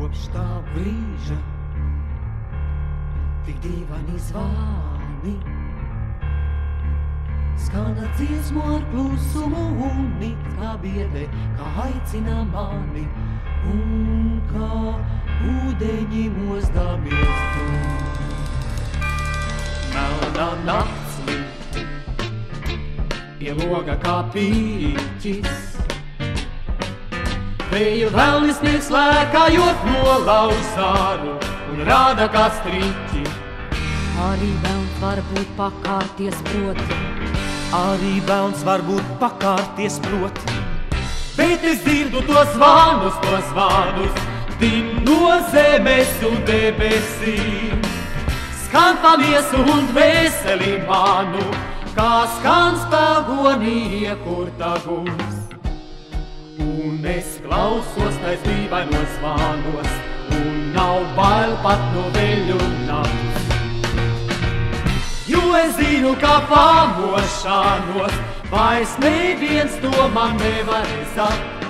Kopš tā brīža tik dīvaini zvani skana dziesmu ar klusumu un it kā biedē, kā aicina mani un kā ūdeņi mosdamies tu. Melna nakts pie loga kā pīķis, vēju vēlnis sniegs lēkājot nolauž zāru un rāda kā striķi. Arī velns varbūt pakārties prot, Arī velns varbūt pakārties prot, bet es dzirdu tos zvānus, din no zemes un debesīm. Skan pa miesu un dvēseli manu, kā skan spēlgonī iekurta guns. Un es klausos tais dīvainos zvānos, un nav bail pat no veļu nakts. Jo es zinu, kā pamošanos, vairs neviens to man nevar sakt.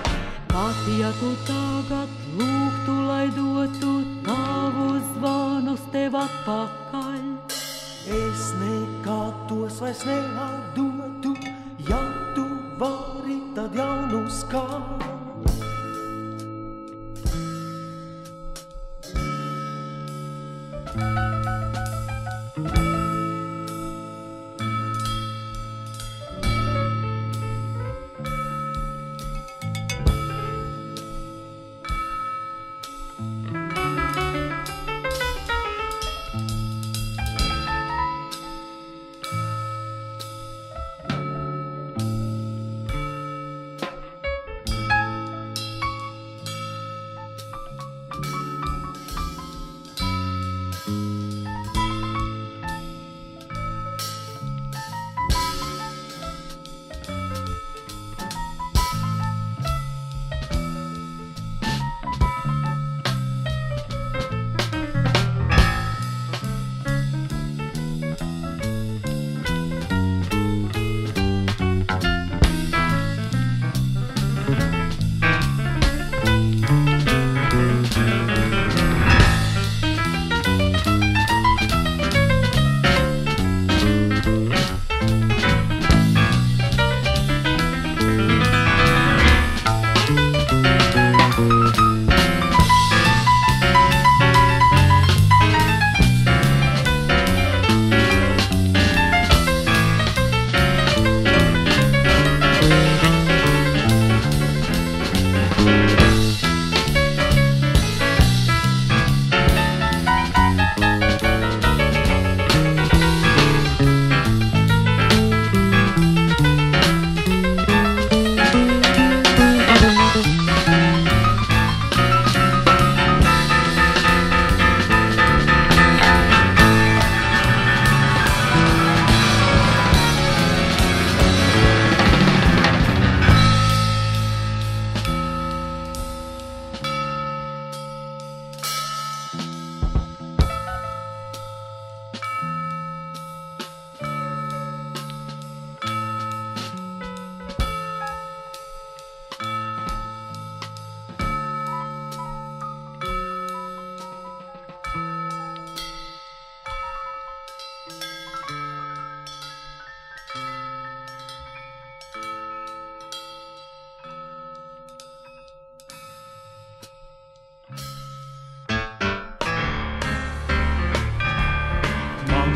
pat ja tu tagad lūgtu, lai dotu tavus zvanus tev atpakaļ. Es nekad tos vairs neatdotu, ja tu vari, tad jau nu skan.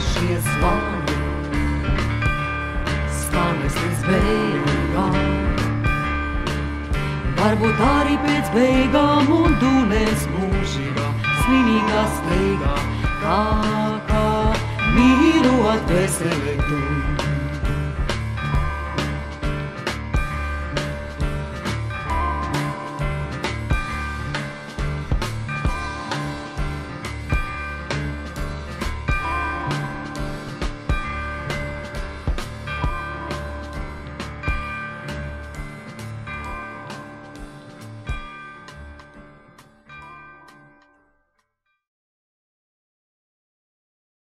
Šie zvani skanes līdz beigām, varbūt arī pēc beigām un dūnēs mūžīgā, svinīgā steigā, kā mīrot veseli tu.